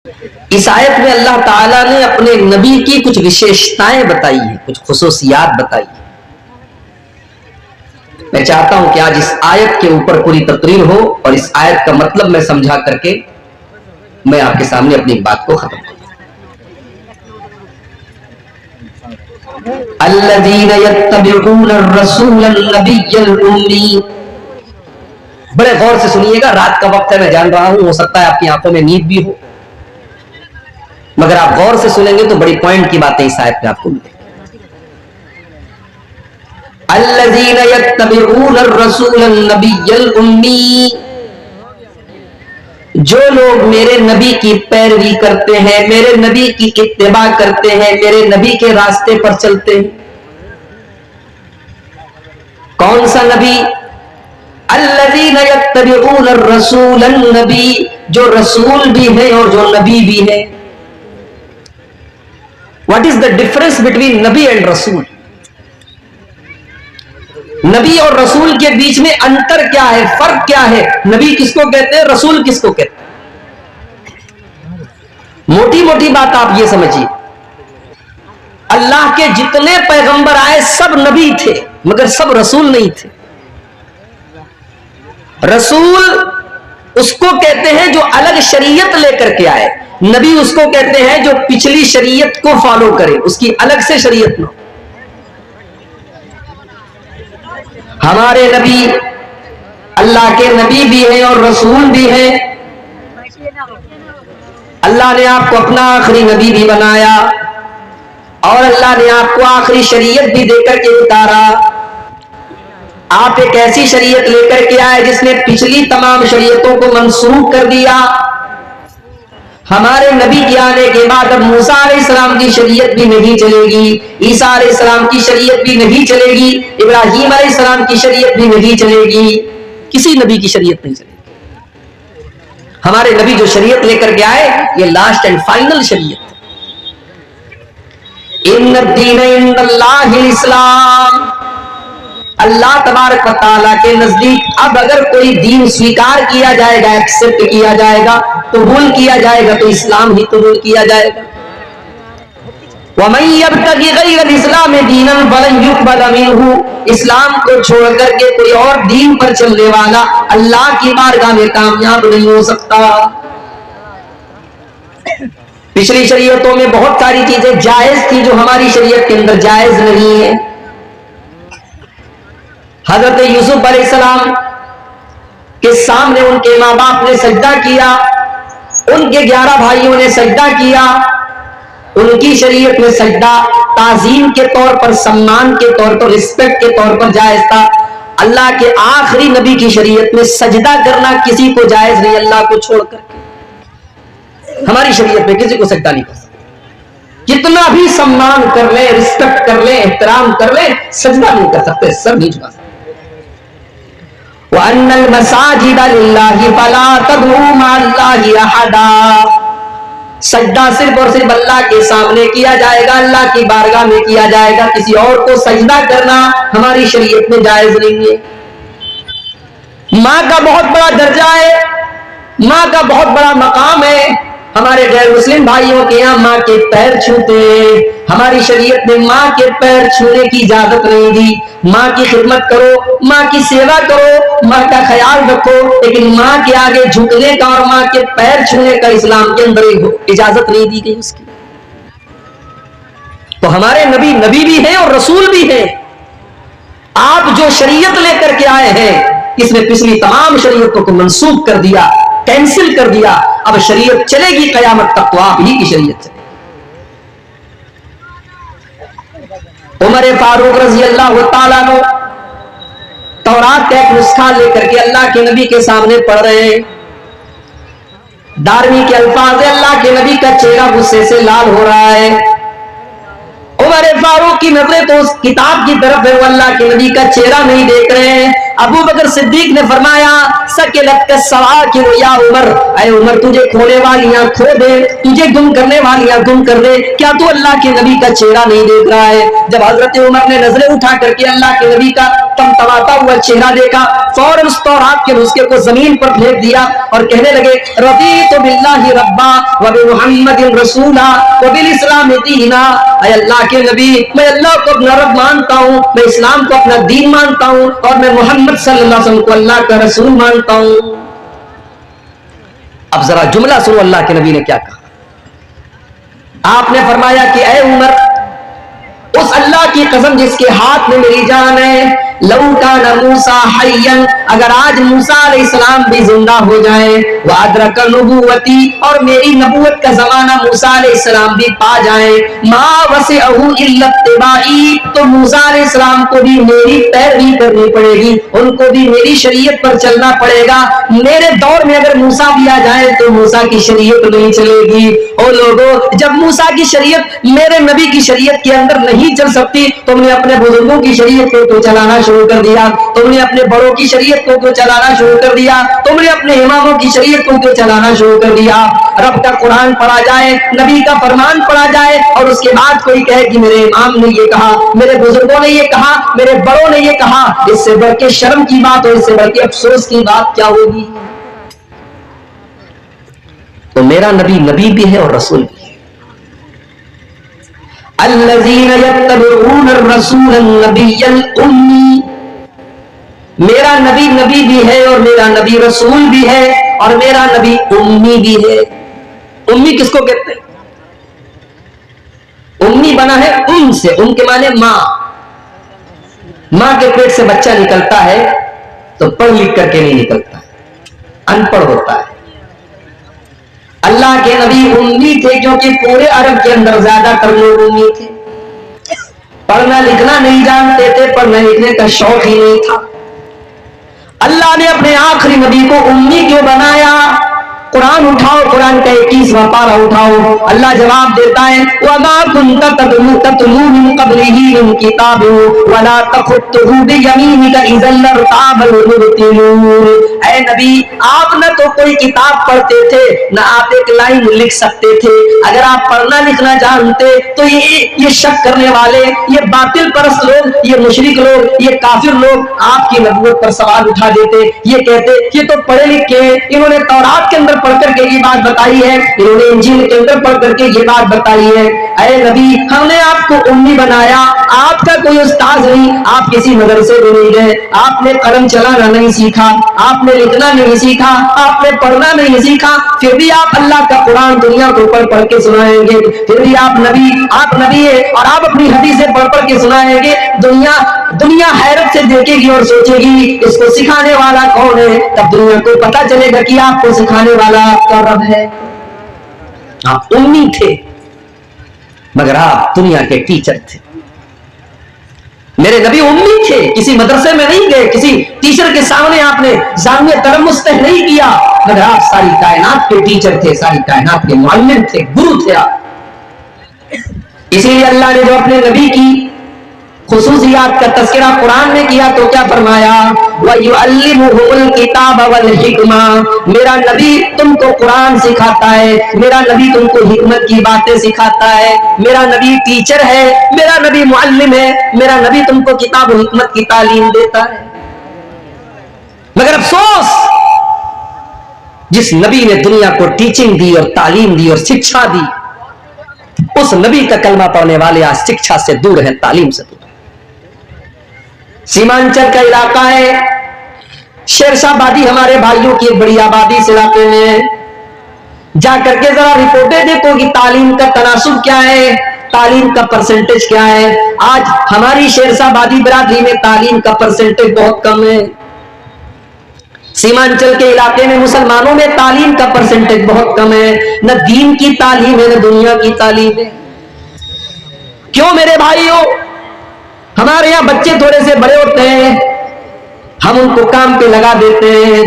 اس آیت میں اللہ تعالیٰ نے اپنے نبی کی کچھ وشیشتائیں بتائی ہیں، کچھ خصوصیات بتائی ہیں۔ میں چاہتا ہوں کہ آج اس آیت کے اوپر پوری تقریر ہو اور اس آیت کا مطلب میں سمجھا کر کے میں آپ کے سامنے اپنی بات کو ختم کروں۔ الذین یتبعون الرسول النبی الامی، بڑے غور سے سنیے گا، رات کا وقت ہے، میں جان رہا ہوں، ہو سکتا ہے آپ کی آنکھوں میں نیند بھی ہو، مگر آپ غور سے سنیں گے تو بڑی پوائنٹ کی باتیں اس آیت میں آپ کو ملیں گی۔ الذین یتبعون الرسول النبی الامی، جو لوگ میرے نبی کی پیروی کرتے ہیں، میرے نبی کی اتباع کرتے ہیں، میرے نبی کے راستے پر چلتے ہیں۔ کون سا نبی؟ الذین یتبعون الرسول النبی، جو رسول بھی ہے اور جو نبی بھی ہے۔ What is the difference between نبی and رسول؟ نبی اور رسول کے بیچ میں انتر کیا ہے، فرق کیا ہے؟ نبی کس کو کہتے ہیں، رسول کس کو کہتے ہیں؟ موٹی موٹی بات آپ یہ سمجھیے، اللہ کے جتنے پیغمبر آئے سب نبی تھے مگر سب رسول نہیں تھے۔ رسول اس کو کہتے ہیں جو الگ شریعت لے کر کے آئے، نبی اس کو کہتے ہیں جو پچھلی شریعت کو فالو کرے، اس کی الگ سے شریعت نہ۔ ہمارے نبی اللہ کے نبی بھی ہیں اور رسول بھی ہیں۔ اللہ نے آپ کو اپنا آخری نبی بھی بنایا اور اللہ نے آپ کو آخری شریعت بھی دے کر کے اتارا۔ آپ ایک ایسی شریعت لے کر کے آئے جس نے پچھلی تمام شریعتوں کو منسوخ کر دیا۔ ہمارے نبی کے آنے کے بعد اب موسیٰ علیہ السلام کی شریعت بھی نہیں چلے گی، عیسیٰ علیہ السلام کی شریعت بھی نہیں چلے گی، ابراہیم علیہ السلام کی شریعت بھی نہیں چلے گی، کسی نبی کی شریعت نہیں چلے گی۔ ہمارے نبی جو شریعت لے کر کے آئے یہ لاسٹ اینڈ فائنل شریعت ہے۔ ان الدین عند اللہ الاسلام، اللہ تبارک و تعالیٰ کے نزدیک اب اگر کوئی دین سویکار کیا جائے گا، ایکسپٹ کیا جائے گا، قبول کیا جائے گا تو اسلام ہی قبول کیا جائے گا۔ وَمَن يَبْتَغِ غَيْرَ الْإِسْلَامِ دِينًا فَلَن يُقْبَلَ مِنْهُ، اسلام کو چھوڑ کر کے کوئی اور دین پر چلنے والا اللہ کی بارگاہ میں کامیاب نہیں ہو سکتا۔ پچھلی شریعتوں میں بہت ساری چیزیں جائز تھی جو ہماری شریعت کے اندر جائز نہیں ہے۔ حضرت یوسف علیہ السلام کے سامنے ان کے ماں باپ نے سجدہ کیا، ان کے 11 بھائیوں نے سجدہ کیا، ان کی شریعت میں سجدہ تعظیم کے طور پر، سمان کے طور پر، رسپیکٹ کے طور پر جائز تھا۔ اللہ کے آخری نبی کی شریعت میں سجدہ کرنا کسی کو جائز نہیں، اللہ کو چھوڑ کر۔ ہماری شریعت میں کسی کو سجدہ نہیں کر سکتے، جتنا بھی سمان کر لیں، رسپیکٹ کر لیں، احترام کر لیں، سجدہ نہیں کر سکتے، سر نہیں جھکا سکتے۔ وَأَنَّ الْمَسَاجِدَ لِلَّهِ فَلَا تَدْعُوا مَعَ اللَّهِ أَحَدًا، سجدہ صرف اور صرف اللہ کے سامنے کیا جائے گا، اللہ کی بارگاہ میں کیا جائے گا، کسی اور کو سجدہ کرنا ہماری شریعت میں جائز نہیں ہے۔ ماں کا بہت بڑا درجہ ہے، ماں کا بہت بڑا مقام ہے۔ ہمارے غیر مسلم بھائیوں کے یہاں ماں کے پیر چھوتے ہیں، ہماری شریعت نے ماں کے پیر چھونے کی اجازت نہیں دی۔ ماں کی خدمت کرو، ماں کی سیوا کرو، ماں کا خیال رکھو، لیکن ماں کے آگے جھکنے کا اور ماں کے پیر چھونے کا اسلام کے اندر اجازت نہیں دی گئی اس کی۔ تو ہمارے نبی نبی بھی ہیں اور رسول بھی ہیں۔ آپ جو شریعت لے کر کے آئے ہیں اس نے پچھلی تمام شریعتوں کو منسوخ کر دیا، کینسل کر دیا۔ اب شریعت چلے گی قیامت تک تو آپ ہی کی شریعت چلے گی۔ عمر فاروق رضی اللہ تعالیٰ عنہ تورات کا ایک نسخہ لے کر کے اللہ کے نبی کے سامنے پڑھ رہے ہیں، 12ویں کے الفاظ، اللہ کے نبی کا چہرہ غصے سے لال ہو رہا ہے۔ عمر فاروق کی نظریں تو اس کتاب کی طرف ہے، وہ اللہ کے نبی کا چہرہ نہیں دیکھ رہے ہیں۔ ابو بکر صدیق نے فرمایا سکلت کا سواکر یا عمر، اے عمر تجھے کھونے والیاں کھو دے، تجھے گم کرنے والیاں گم کر دے، کیا تو اللہ کے نبی کا چہرہ نہیں دیکھ رہا ہے؟ جب حضرت عمر نے نظریں اٹھا کر کے اللہ کے نبی کا تمتماتا ہوا چہرہ دیکھا، فوراً اس تورات کے نسخے کو زمین پر پھینک دیا اور کہنے لگے رضیت باللہ ربا وبمحمد رسولا وبالاسلام دینا، اے اللہ کے نبی میں اللہ کو اپنا رب مانتا ہوں، میں اسلام کو اپنا دین مانتا ہوں، اور میں محمد صلی اللہ علیہ وسلم کو اللہ کا رسول مانتا ہوں۔ اب ذرا جملہ سنو اللہ کے نبی نے کیا کہا۔ آپ نے فرمایا کہ اے عمر اس اللہ کی قسم جس کے ہاتھ میں میری جان ہے، لو کان موسیٰ حیا، اگر آج موسیٰ علیہ السلام بھی زندہ ہو جائیں، وادرک نبوتی، اور میری نبوت کا زمانہ موسیٰ علیہ السلام بھی پا جائیں، ما وسعہ الا اتباعی، تو موسیٰ علیہ السلام کو بھی میری پیروی کرنی پڑے گی، ان کو بھی میری شریعت پر چلنا پڑے گا۔ میرے دور میں اگر موسیٰ بھی آ جائے تو موسیٰ کی شریعت نہیں چلے گی۔ او لوگوں، جب موسیٰ کی شریعت میرے نبی کی شریعت کے اندر نہیں چل سکتی، تم نے اپنے بزرگوں کی شریعت کو تو چلانا شروع کر دیا، تم نے اپنے بڑوں کی شریعت کو کیوں چلانا شروع کر دیا، تم نے اپنے اماموں کی شریعت کو کیوں چلانا شروع کر دیا۔ رب کا قرآن پڑھا جائے، نبی کا فرمان پڑھا جائے، اور اس کے بعد کوئی کہے کہ میرے امام نے یہ کہا، میرے بزرگوں نے یہ کہا، میرے بڑوں نے یہ کہا، اس سے بڑھ کے شرم کی بات اور اس سے بڑھ کے افسوس کی بات کیا ہوگی؟ تو میرا نبی نبی بھی ہے اور رسول بھی ہے۔ الذین یتبعون الرسول النبی الامی، میرا نبی نبی بھی ہے اور میرا نبی رسول بھی ہے اور میرا نبی امی بھی ہے۔ امی کس کو کہتے ہیں؟ امی بنا ہے ام سے، ام کے معنی ماں۔ ماں کے پیٹ سے بچہ نکلتا ہے تو پڑھ لکھ کر کے نہیں نکلتا، ان پڑھ ہوتا ہے۔ اللہ کے نبی امی تھے کیونکہ پورے عرب کے اندر زیادہ تر لوگ امی تھے، پڑھنا لکھنا نہیں جانتے تھے، پڑھنے لکھنے کا شوق ہی نہیں تھا۔ اللہ نے اپنے آخری نبی کو امی کیوں بنایا؟ قرآن اٹھاؤ، قرآن کا 21واں پارہ اٹھاؤ، اللہ جواب دیتا ہے وَمَا كُنْتَ تَتْلُو مِن قَبْلِهِ مِن كِتَابٍ وَلَا تَخُطُّهُ بِيَمِينِكَ إِذًا لَّارْتَابَ الْمُبْطِلُونَ۔ اے نبی آپ نہ تو کوئی کتاب پڑھتے تھے، نہ آپ ایک لائن لکھ سکتے تھے۔ اگر آپ پڑھنا لکھنا جانتے تو یہ شک کرنے والے، یہ باطل پرست لوگ، یہ مشرک لوگ، یہ کافر لوگ آپ کی نبوت پر سوال اٹھا دیتے، یہ کہتے یہ تو پڑھے لکھے ہیں، انہوں نے تورات کے اندر پڑھ کر کے یہ بات بتائی ہے، انہوں نے انجیل کے اندر پڑھ کر کے یہ بات بتائی ہے۔ اے نبی ہم نے آپ کو امی بنایا، آپ کا کوئی استاذ نہیں، آپ کسی مدرسے میں نہیں گئے، آپ نے قلم چلانا نہیں سیکھا، آپ نے لکھنا نہیں سیکھا، آپ نے پڑھنا نہیں سیکھا، پھر بھی آپ اللہ کا قرآن دنیا کو پڑھ کے سنائیں گے، پھر بھی آپ نبی ہے اور آپ اپنی حدیثیں پڑھ کے سنائیں گے۔ دنیا حیرت سے دیکھے گی اور سوچے گی اس کو سکھانے والا کون ہے، تب دنیا کو پتا چلے گا کہ آپ کو سکھانے والا آپ کا رب ہے۔ آپ امی تھے مگر آپ دنیا کے ٹیچر تھے۔ میرے نبی امی تھے، کسی مدرسے میں نہیں گئے، کسی ٹیچر کے سامنے آپ نے زانویہ ترمس طے نہیں کیا، مگر آپ ساری کائنات کے ٹیچر تھے، ساری کائنات کے معلم تھے، گرو تھے آپ۔ اسی لیے اللہ نے جو اپنے نبی کی خصوصیات کا تذکرہ قرآن میں کیا تو کیا فرمایا؟ وَيُعَلِّمُهُمُ الْكِتَابَ وَالْحِكْمَةَ، میرا نبی تم کو قرآن سکھاتا ہے، میرا نبی تم کو حکمت کی باتیں سکھاتا ہے، میرا نبی ٹیچر ہے، میرا نبی معلم ہے، میرا نبی تم کو کتاب و حکمت کی تعلیم دیتا ہے۔ مگر افسوس، جس نبی نے دنیا کو ٹیچنگ دی اور تعلیم دی اور شکشا دی، اس نبی کا کلمہ پڑھنے والے آج شکشا سے دور ہیں، تعلیم سے دور۔ سیمانچل کا علاقہ ہے، شیرشاہ آبادی ہمارے بھائیوں کی ایک بڑی آبادی اس علاقے میں ہے، جا کر کے ذرا رپورٹیں دیکھو کہ تعلیم کا تناسب کیا ہے، تعلیم کا پرسنٹیج کیا ہے۔ آج ہماری شیرشاہ آبادی برادری میں تعلیم کا پرسنٹیج بہت کم ہے۔ سیمانچل کے علاقے میں مسلمانوں میں تعلیم کا پرسنٹیج بہت کم ہے، نہ دین کی تعلیم ہے نہ دنیا کی تعلیم ہے۔ کیوں میرے بھائیوں؟ ہمارے یہاں بچے تھوڑے سے بڑے ہوتے ہیں، ہم ان کو کام پہ لگا دیتے ہیں،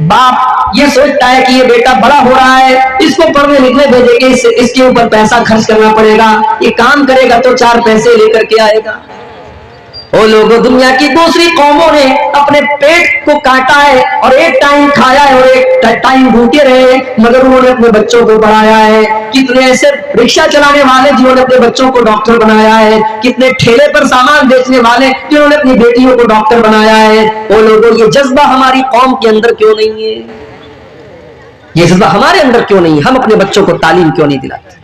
باپ یہ سوچتا ہے کہ یہ بیٹا بڑا ہو رہا ہے، اس کو پڑھنے لکھنے بھیجیں گے، اس کے اوپر پیسہ خرچ کرنا پڑے گا، یہ کام کرے گا تو 4 پیسے لے کر کے آئے گا۔ وہ لوگوں دنیا کی دوسری قوموں نے اپنے پیٹ کو کاٹا ہے اور ایک ٹائم کھایا ہے اور ایک ٹائم بھوکے رہے، مگر انہوں نے اپنے بچوں کو پڑھایا ہے۔ کتنے ایسے رکشہ چلانے والے جنہوں نے اپنے بچوں کو ڈاکٹر بنایا ہے، کتنے ٹھیلے پر سامان بیچنے والے جنہوں نے اپنی بیٹیوں کو ڈاکٹر بنایا ہے۔ وہ لوگوں یہ جذبہ ہماری قوم کے اندر کیوں نہیں ہے؟ یہ جذبہ ہمارے اندر کیوں نہیں ہے؟ ہم اپنے بچوں کو تعلیم کیوں نہیں دلاتے؟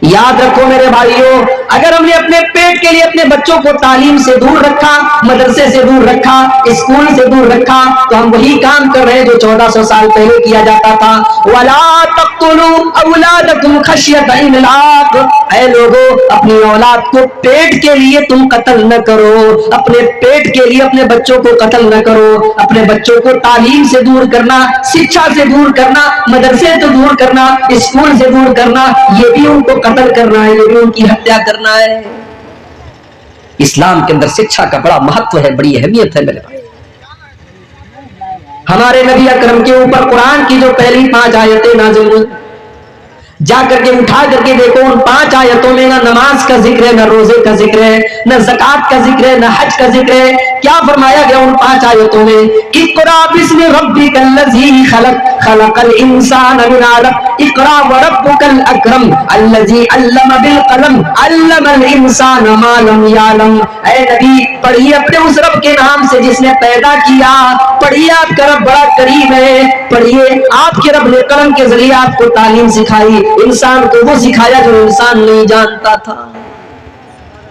یاد رکھو میرے بھائیوں، اگر ہم نے اپنے پیٹ کے لیے اپنے بچوں کو تعلیم سے دور رکھا، مدرسے سے دور رکھا، اسکول سے دور رکھا، تو ہم وہی کام کر رہے ہیں جو 1400 سال پہلے کیا جاتا تھا۔ وَلَا تَقْتُلُوا أَوْلَادَكُمْ خَشْيَةَ إِمْلَاقٍ، اے لوگوں اپنی اولاد کو پیٹ کے لیے تم قتل نہ کرو، اپنے پیٹ کے لیے اپنے بچوں کو قتل نہ کرو۔ اپنے بچوں کو تعلیم سے دور کرنا، شکشا سے دور کرنا، مدرسے سے دور کرنا، اسکول سے دور کرنا، یہ بھی ان کو قتل کرنا ہے، یہ بھی ان کی ہتیا کرنا ہے۔ اسلام کے اندر شکشا کا بڑا مہتو ہے، بڑی اہمیت ہے میرے بھائی۔ ہمارے نبی اکرم کے اوپر قرآن کی جو پہلی 5 آیتیں نازل ہوئی، جا کر کے اٹھا کر کے دیکھو، ان 5 آیتوں میں نہ نماز کا ذکر ہے، نہ روزے کا ذکر ہے، نہ زکوٰۃ کا ذکر ہے، نہ حج کا ذکر ہے۔ کیا فرمایا گیا ان 5 آیتوں میں؟ اقرأ باسم ربک الذی خلق، خلق الانسان من علق، اقرأ وربک الاکرم الذی علم بالقلم، علم الانسان ما لم یعلم۔ اے نبی پڑھیے اپنے اس رب کے نام سے جس نے پیدا کیا، پڑھیے آپ کا رب بڑا کریم ہے، پڑھیے آپ کے رب نے قلم کے ذریعے آپ کو تعلیم سکھائی، انسان کو وہ سکھایا جو انسان نہیں جانتا تھا۔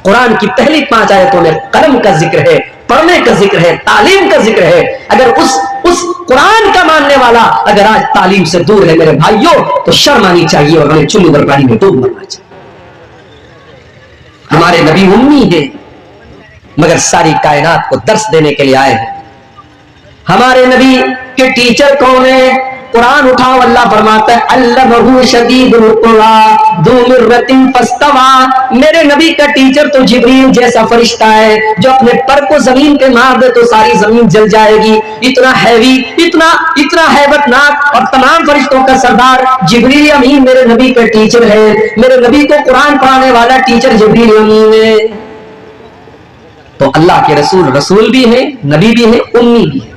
قرآن کی پہلی 5 آیتوں میں قلم کا ذکر ہے، پڑھنے کا ذکر ہے، تعلیم کا ذکر ہے۔ اگر اس قرآن کا ماننے والا اگر آج تعلیم سے دور ہے میرے بھائیوں، تو شرم آنی چاہیے اور ہمیں چلو در پانی میں ڈوب مرنا چاہیے۔ ہمارے نبی امی ہیں مگر ساری کائنات کو درس دینے کے لیے آئے ہیں۔ ہمارے نبی کے ٹیچر کون ہیں؟ قرآن اٹھاؤ، اللہ فرماتا ہے علمہ شدید القویٰ ذو مرۃ فاستویٰ۔ میرے نبی کا ٹیچر تو جبریل جیسا فرشتہ ہے جو اپنے پر کو زمین پہ مار دے تو ساری زمین جل جائے گی، اتنا ہیوی، اتنا ہیبت ناک اور تمام فرشتوں کا سردار جبریل امین میرے نبی کا ٹیچر ہے۔ میرے نبی کو قرآن پڑھانے والا ٹیچر جبریل امین ہے۔ تو اللہ کے رسول رسول بھی ہے، نبی بھی ہے، امی بھی ہے۔